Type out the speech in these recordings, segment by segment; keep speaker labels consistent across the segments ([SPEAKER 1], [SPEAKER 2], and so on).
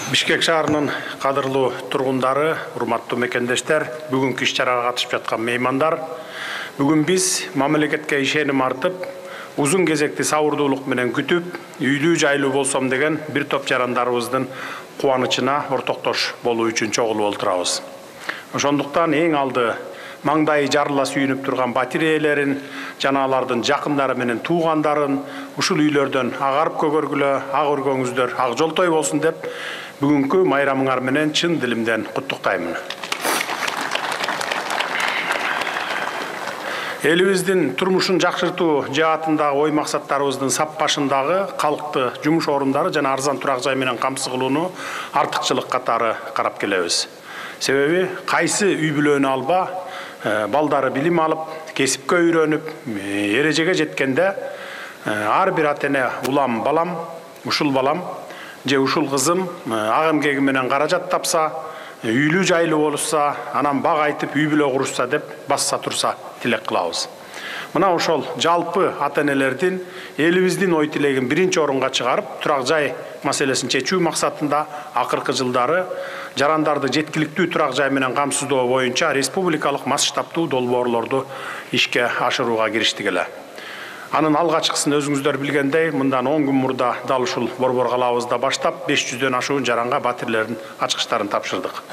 [SPEAKER 1] Бишкек шаарынын кадырлуу тургундары, урматтуу мекендештер, бүгүнкү иш-чарага катышып жаткан меймандар, бүгүн биз мамлекетке ишеним артып, узун кезекти сабырдуулук менен күтүп, үйлүү жайлуу болсом деген бир топ жарандарыбыздын кубанычына ортоктош болуу үчүн чогулуп отурабыз. Ошондуктан эң алды маңдайы жарыла сүйүнүп турган батир ээлерин, жана алардын жакындары менен туугандарын ушул үйлөрдөн агарып көгөргүлө, ак өргөңүздөр ак жолтой болсун деп бүгүнкү майрамыңар менен чын дилимден куттуктаймын. Элибиздин турмушун жакшыртуу жаатындагы ой максаттарыбыздын сап башындагы калкты жумуш орундары жана арзан турак жай менен камсыз кылууну артыкчылык катары карап келебиз. Себеби кайсы үй бүлөнү алба, балдары билим алып, кесипке үйрөнүп, эрежеге жеткенде ар бир ата-эне улам балам, ушул балам же ушул кызым ак эмгеги менен каражат тапса, үйлүү жайлуу болушса, анан бак айтып үй бүлө курушса деп басса турса тилек кылабыз. Мына ошол жалпы ата-энелердин элибиздин ой тилегин биринчи орунга чыгарып, турак жай маселесин чечүү максатында акыркы жылдары жарандарды жеткиликтүү турак жай менен камсыздоо боюнча республикалык масштабтуу долбоорлорду ишке ашырууга кириштик эле. Анын алгачкысын өзүңүздөр билгендей, мындан 10 күн мурда дал ушул Борбор калабызда баштап 500дөн ашуун жаранга батирлердин ачкычтарын тапшырдык.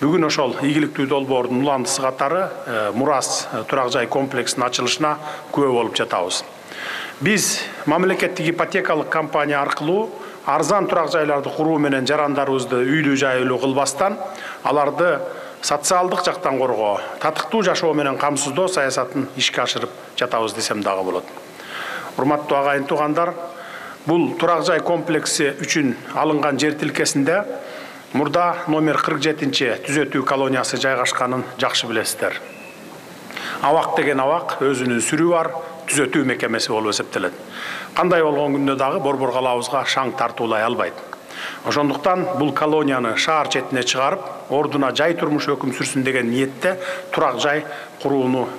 [SPEAKER 1] Бүгүн ошол ийгиликтүү долбоордун уландысы катары Мурас турак жай комплексинин ачылышына күбө болуп жатабыз. Биз мамлекеттик ипотекалык компания аркылуу арзан турак жайларды куруу менен жарандарыбызды үйлүү жайлуу кылбастан, аларды социалдык жактан коргоо, татыктуу жашоо менен камсыздоо саясатын ишке ашырып жатабыз десем дагы болот. Урматтуу агайын туугандар, бул турак жай комплекси үчүн алынган жер тилкесинде мурда номер 47-чи түзөтүү колониясы жайгашканын жакшы билесиздер. Абак деген абак өзүнүн сүрү бар, түзөтүү мекемеси болуп эсептелет. Кандай болгон күндө дагы Борбор калабызга шаң тартуулай албайт. Ошондуктан бул колонияны шаар четине чыгарып, ордуна жай турмуш өкүм сүрсүн деген ниетте турак жай курууну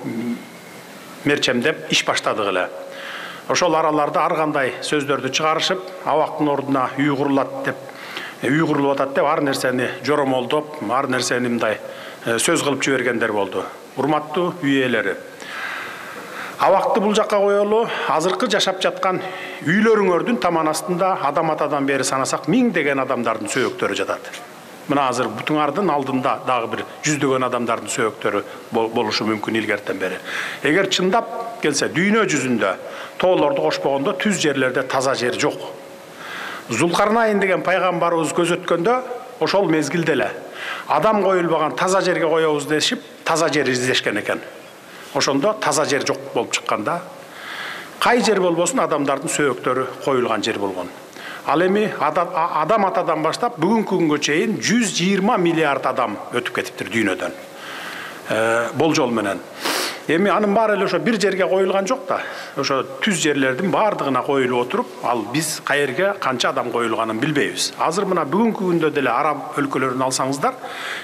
[SPEAKER 1] мерчемдеп иш баштадык эле. Ошол араларда ар кандай сөздөрдү чыгарышып, абактын ордуна үй курулуп атат деп ар нерсени жоромолдоп, ар нерсени мындай сөз кылып жибергендер болду. Урматтуу үй ээлери, абакты бул жакка коелу, азыркы жашап жаткан үйлөрүңөрдүн таман астында адам атадан бери санасак 1000 деген адамдардын сөөктөрү жатат. Мына азыр бутуңардын алдында дагы бир 100дөгөн адамдардын сөөктөрү болушу мүмкүн илгертен бери. Эгер чындап келсе, дүйнө жүзүндө тоолорду кошпогондо түз жерлерде таза жер жок. Зулкарнайын деген пайгамбарыбыз көзөткөндө ошол мезгилде эле адам коюлбаган таза жерге коебуз дешип, таза жер издешкен экен. Ошондо таза жер жок болуп чыкканда, кай жер болбосун адамдардын сөөктөрү коюлган жер болгон. Ал эми адам атадан баштап бүгүнкү күнгө чейин 120 миллиард адам өтүп кетиптир дүйнөдөн. Болжол менен. Эми анын баары эле ошо бир жерге коюлган жок да. Ошо түз жерлердин баардыгына коюлуп отуруп, ал биз каерге канча адам коюлганын билбейбиз. Азыр мына бүгүнкү күндө деле араб өлкөлөрүн алсаңыздар,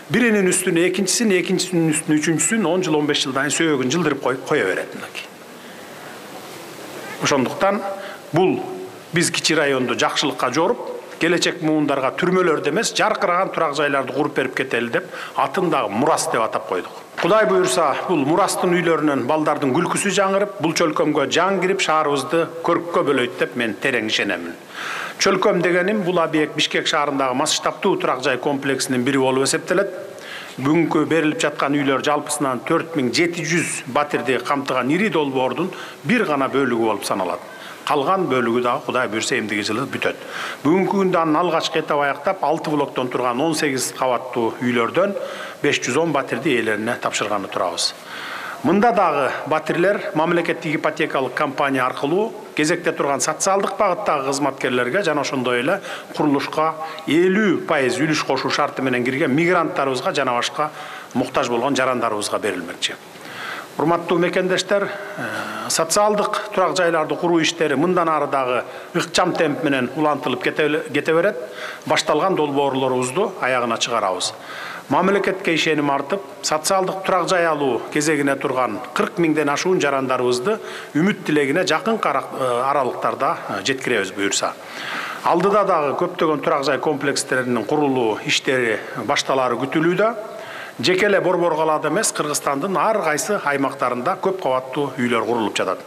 [SPEAKER 1] биринин үстүнө экинчисин, экинчисинин үстүнө үчүнчүсүн 10 жыл 15 жылдан сөөгүн жылдырып кое берет мынакей. Ошондуктан бул биз кичи районду жакшылыкка жоруп, келечек муундарга түрмөлөрдө эмес, жаркыраган турак жайларды куруп берип кетели деп, атын дагы Мурас деп атап койдук. Кудай буюрса, бул Мурастын үйлөрүнөн балдардын күлкүсү жаңырып, бул чөлкөмгө жан кирип, шаарыбызды көрккө бөлөйт деп мен терең ишенемин. Чөлкөм дегеним бул объект Бишкек шаарындагы масштабтуу турак жай комплексинин бири болуп эсептелет. Бүгүнкү берилип жаткан үйлөр жалпысынан 4700 батирди камтыган ири долбоордун бир гана бөлүгү болуп саналат. Калган бөлүгү дагы Кудай буюрса эмдиги жылы бүтөт. Бүгүнкү күндө анын алгачкы этап аяктап 6 блоктон турган 18 кабаттуу үйлөрдөн 510 батирди ээлерине тапшырганы турабыз. Мында дагы батирлер мамлекеттик ипотекалык компания аркылуу кезекте турган социалдык багыттагы кызматкерлерге жана ошондой эле курулушка 50% үлүш кошуу шарты менен кирген мигранттарыбызга жана башка муктаж болгон жарандарыбызга берилмекчи. Урматтуу мекендештер, социалдык турак жайларды куруу иштери мындан ары дагы ыкчам темп менен улантылып кете берет. Башталган долбоорлорубузду аягына чыгарабыз. Мамлекетке ишеним артып, социалдык турак жай алуу кезегине турган 40 миңден ашуун жарандарыбызды үмүт тилегине жакын аралыктарда жеткиребиз буюрса. Алдыда дагы көптөгөн турак жай комплекстеринин курулуу иштери башталары күтүлүүдө. Жеке эле Борбор калаада эмес, Кыргызстандын ар кайсы аймактарында көп кабаттуу үйлөр курулуп жатат.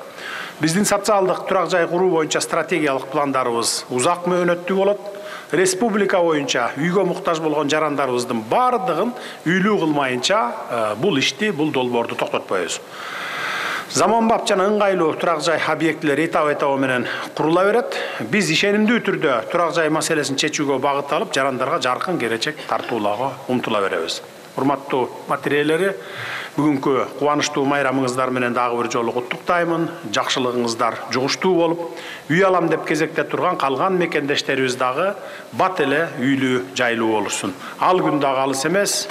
[SPEAKER 1] Биздин социалдык турак жай куруу боюнча стратегиялык пландарыбыз узак мөөнөттүү болот. Республика боюнча үйгө муктаж болгон жарандарыбыздын бардыгын үйлүү кылмайынча бул ишти, бул долбоорду токтотпойбуз. Заманбап жана ыңгайлуу турак жай объектилери этап менен курула берет. Биз ишенимдүү түрдө турак жай маселесин чечүүгө багыт алып, жарандарга жаркын келечек тартуулоого умтула беребиз. Урматтуу материялери, бүгүнкү кубанычтуу майрамыңыздар менен дагы бир жолу куттуктаймын. Жакшылыгыңыздар жугуштуу болуп, үй алам деп кезекте турган калган мекендештерибиз дагы бат эле үйлүү, жайлуу болушун. Ал күн дагы алыс эмес.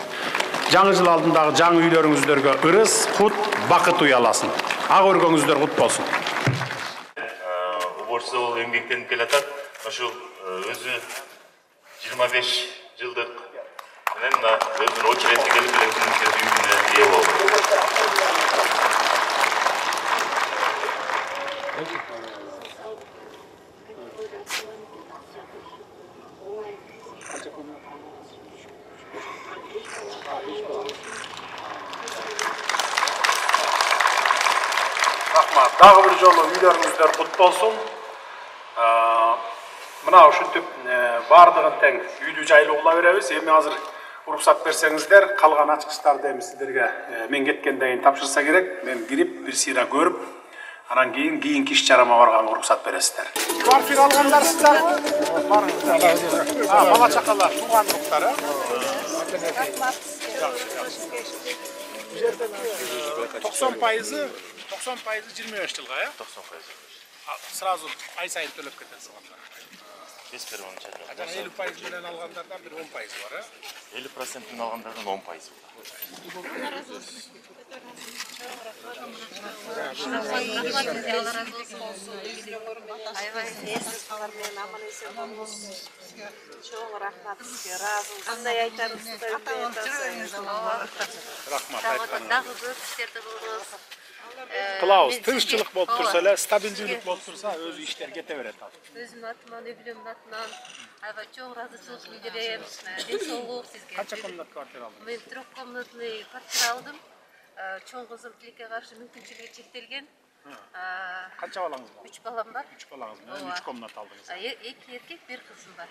[SPEAKER 1] Жаңы жыл алдындагы жаңы үйлөрүңүздөргө ырыс, кут, бакыт уяласын. Ак өргөңүздөр кут болсун.
[SPEAKER 2] Уборчусу болуп эмгектенип келатат. Ошол өзү 25 жылдык менен өзүнүн очередине келип үйүнө ээ болду.
[SPEAKER 1] Рахмат. Дагы бир жолу үйлөрүңүздөр кут болсун. Мына ушинтип бардыгын тең үйлүү жайлуу кыла беребиз. Эми азыр уруксат берсеңиздер, калган ачкычтарды эми сиздерге мен кеткенден кийин тапшырса керек. Мен кирип, бир сыйра көрүп, анан кийинки иш чарама барганга уруксат бересиздер. Квартира алгандарсыздарбы? Барыңыздар. Бала чакалар, туугандыктар, Рахмат. Бу жерде 90% 25 жылга, 90%. Сразу ай сайын төлөп кетесиз.
[SPEAKER 2] Без первого начала.
[SPEAKER 1] 50% менен алгандардан бир 10% бар,
[SPEAKER 2] 50% алгандардан 10% бар.
[SPEAKER 1] Кылабыз, тынччылык болуп турса эле, стабилдүүлүк болуп турса, өзү иштер кете берет.
[SPEAKER 3] Өзүмдүн атыман, үй-бүлөмдүн атынан аябай чоң ыраазычылык билдирем. Ден соолук сизге.
[SPEAKER 1] Канча комнат квартира алдыңыз?
[SPEAKER 3] Мен 3 комнатный квартира алдым. Чоң кызым тилекке каршы мүмкүнчүлүгү чектелген.
[SPEAKER 1] Канча балаңыз бар?
[SPEAKER 3] 3 балам бар.
[SPEAKER 1] 3 балаңыз менен 3 комнат алдыңыз.
[SPEAKER 3] 2 эркек, 1 кызым бар.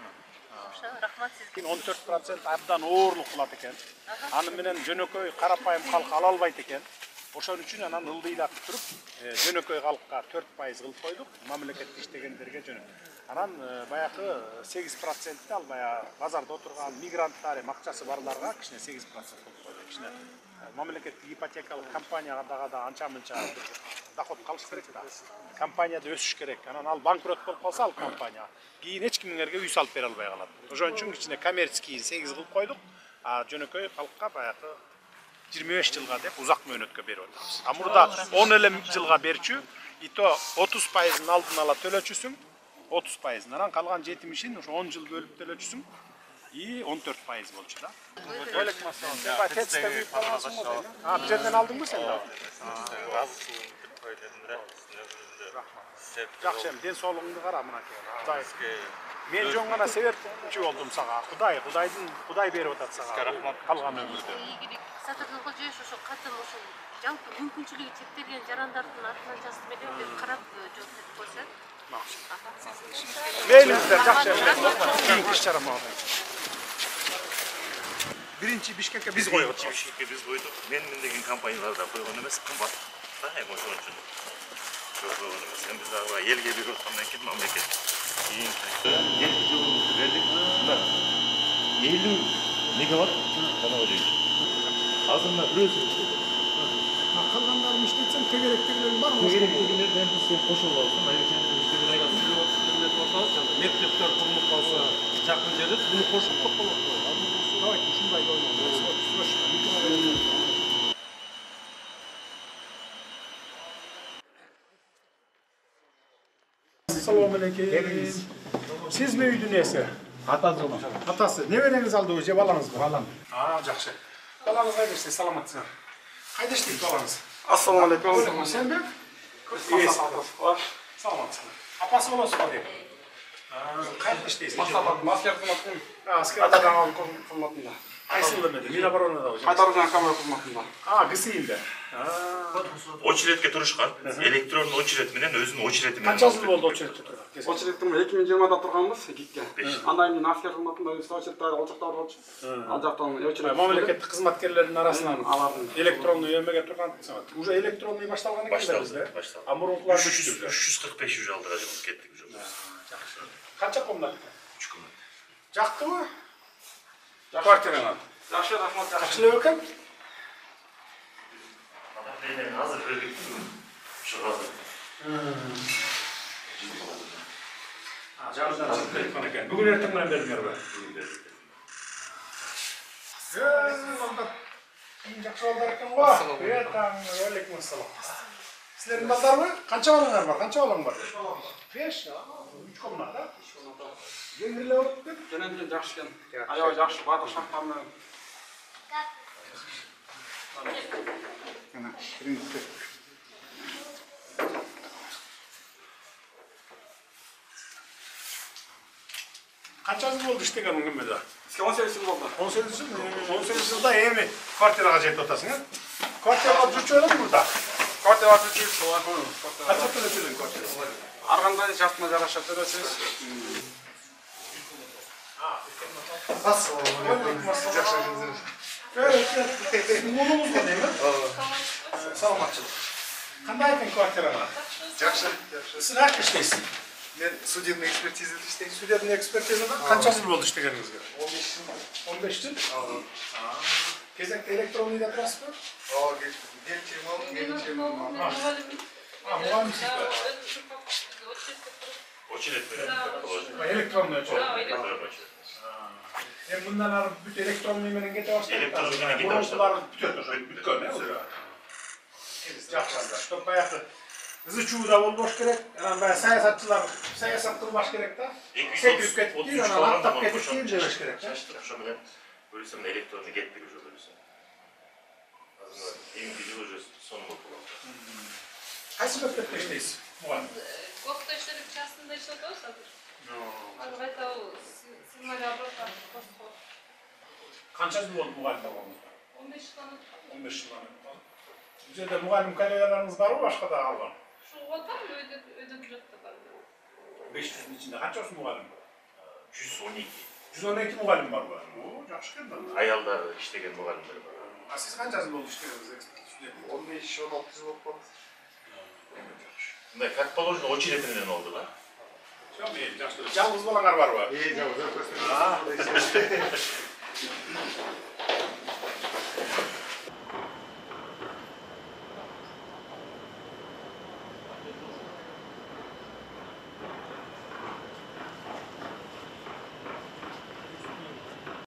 [SPEAKER 3] Ошо рахмат сизге.
[SPEAKER 1] 14% абдан оорлук кылат экен. Аны менен жөнөкөй карапайым калк ала албайт экен. Ошон үчүн анан ылдыйлатып туруп, жөнөкөй калкка 4% кылып койдук, мамлекетте иштегендерге жөнөкөй. Анан баягы 8%-ти ал баягы базарда отурган мигранттар, акчасы барларга кичине 8% кылып койдук. Кичине мамлекеттик ипотекалык компанияга да анча-мынча доход калыш керек да. Компанияда өсүш керек. Анан ал банкрот болуп калса ал компания кийин эч кимдерге үй салып бере албай калат. Ошон үчүн кичине коммерческий 8 кылып койдук. А жөнөкөй калкка баягы 25 жылга деп узак мөөнөткө берип атабыз. А мурда 10 эле жылга берчү, и то 30%-ын алдын ала төлөчүсүң, 30%. Анан калган 70-ин ошо 10 жыл бөлүп төлөчүсүң, и 14% болчу да. Алейкум ассалам. Сен бай тестте үйүп калгансың го? Бу жерден алдыңбы сен да? Жакшы эми, ден соолугуңду кара мынакей. Кудай мен жөн гана себепчи болдум сага. Кудай берип атат сага. Калган өмүрдө.
[SPEAKER 3] Сатырдылгы жеш ошо катын ошо жалпы мүмкүнчүлүгү чектелген жарандардын атынан жазып эле деп карап жооп берип койсо.
[SPEAKER 1] Мейлиңиздер, жакшы эми. Кийинки иш чарама. Биринчи Бишкекке биз койдук.
[SPEAKER 2] Бишкекке биз койдук. Мен деген компаниялар да койгон эмес, кымбат. Эми ошон үчүн. Койгон эмес. Эми биз ага элге берип аткандан кийин мамлекет кийинки жылыбызды бердик. 50 мегаватт жанагы жүйчү. Азыр мына бирөөсү
[SPEAKER 1] Калгандарын иштетсең тегеректегилерин бар мы?
[SPEAKER 2] тегеректегилерден биз сен кошулуп алсаң, айрыкча иштеген айгасы.
[SPEAKER 1] Мектептер курулуп калса, жакын жерде буну кошуп болот. Давайте ушундай ойлонуңуз. Assalomu alaykum. Sizmi uyдун ээси?
[SPEAKER 4] Атасы.
[SPEAKER 1] Атасы. Небереңиз алдыбы же балаңызбы? Балам. Жакшы. Балаңыз кайда саламатсызбы? Кайда иштейт балаңыз?
[SPEAKER 4] Ассаламу алейкум.
[SPEAKER 1] Сенби? Саламатсызбы. Апасы болосузбу деп? Кантип иштейсиз?
[SPEAKER 4] Маскер кызматында.
[SPEAKER 1] Аскер
[SPEAKER 4] Кайтарган кызматында.
[SPEAKER 1] кайсыл эмети? Миноборонада.
[SPEAKER 4] Кайтаруу жана камера кызматында.
[SPEAKER 1] ГСИнде.
[SPEAKER 2] Очередке турушкан. Электрондуу очеред менен өзүнүн очереди менен.
[SPEAKER 1] Канча жыл болду очередте турган?
[SPEAKER 4] Очередтим 2020да турганбыз, ГИКке. Андан кийин аскер кызматында өз очередте ал жакта болчу. Ал жактан очеред.
[SPEAKER 1] Мамлекеттик кызматкерлердин арасынан
[SPEAKER 4] алардын
[SPEAKER 1] электронный эмеге турган. Уже электронный башталган экен да бизде.
[SPEAKER 2] Башталды.
[SPEAKER 1] А мурункулар
[SPEAKER 2] 345 уже алдыга жылып кеттик уже.
[SPEAKER 1] Канча комнат?
[SPEAKER 2] 3 комнат.
[SPEAKER 1] Жактыбы? Квартираңар.
[SPEAKER 4] Жакшы, рахмат, жакшы.
[SPEAKER 1] Жакшы эле экен.
[SPEAKER 2] Азыр бөлдүк. Шыгады.
[SPEAKER 1] Жагынан чыгып кеткен экен. Бүгүн эртең менен бердиңерби? Жакшы балдар экен го. Алейкум ассалам. Силердин балдарбы? Канча балаңар бар? Канча балаң бар? 5. 3 комната. Жеңиле болуп кет.
[SPEAKER 4] Жөнөндү жакшы экен. Аябай жакшы, баардык шарттар менен.
[SPEAKER 1] Канча жыл болду иштеген эмеде?
[SPEAKER 4] 18 жыл болду.
[SPEAKER 1] 18 жыл. 18 жылда эми квартирага жетип атасың, э? Квартирага жүрчү элең мурда?
[SPEAKER 4] Квартира түзүлүш.
[SPEAKER 1] Канча төлөчүлүң квартира?
[SPEAKER 4] Ар кандай шартына жараша төлөсөз.
[SPEAKER 1] Мунумузго дейм, э? Саламатчылык. Кандай экен квартираңар?
[SPEAKER 5] Жакшы.
[SPEAKER 1] Сиз кайерде иштейсиз?
[SPEAKER 5] Мен судебный экспертизада иштейм.
[SPEAKER 1] Судебный экспертизада канча жыл болду иштегениңизге?
[SPEAKER 5] 15 жыл.
[SPEAKER 1] 15 жыл? Кезекте электронныйда турасызбы? Мугалимсиз.
[SPEAKER 2] Очеред менен.
[SPEAKER 1] Электронный очеред. Эми мындан ары бүт электронный менен кете баштайт.
[SPEAKER 2] Электронный менен кете баштайт.
[SPEAKER 1] Мурункулар бүтөт уже, бүткөн, э, уже. Жакшы. Чтоб баягы ызы-чууда болбош керек. Анан баягы саясатчылар саясат кылбаш керек да. Секирип кетип кийин анан аттап кетип кийин жебеш керек.
[SPEAKER 2] Ошо менен бөлсөм электронный кетпек уже бөлсөм. Азыр эмки жыл уже сон болуп калды.
[SPEAKER 1] Кайсы мектепте иштейсиз? Мугалим.
[SPEAKER 3] Кофта иштелип, частында иштеп атабыз азыр. Азыр кайта сценарий обратно постко.
[SPEAKER 1] Канча жыл болду мугалим болгонуңузга?
[SPEAKER 3] 15 жылдан
[SPEAKER 1] 15 жылдан. Бул жерде мугалим коллегаларыңыз барбы, башка да калган?
[SPEAKER 3] ушул отам өйдөп жатты бар.
[SPEAKER 1] 500'ün içinde kaç mugallim var?
[SPEAKER 2] 112.
[SPEAKER 1] 112 mugallim var bu. Oo, жакшы экен да.
[SPEAKER 2] Аялдар иштеген мугалимдер бар.
[SPEAKER 1] А siz kança жыл болду иштегениңиз?
[SPEAKER 5] 15-16 жыл болуп калды.
[SPEAKER 2] Мындай как положено очередь менен болду да.
[SPEAKER 1] Жакшы. Жалгыз балаңар барбы?
[SPEAKER 5] Жалгыз.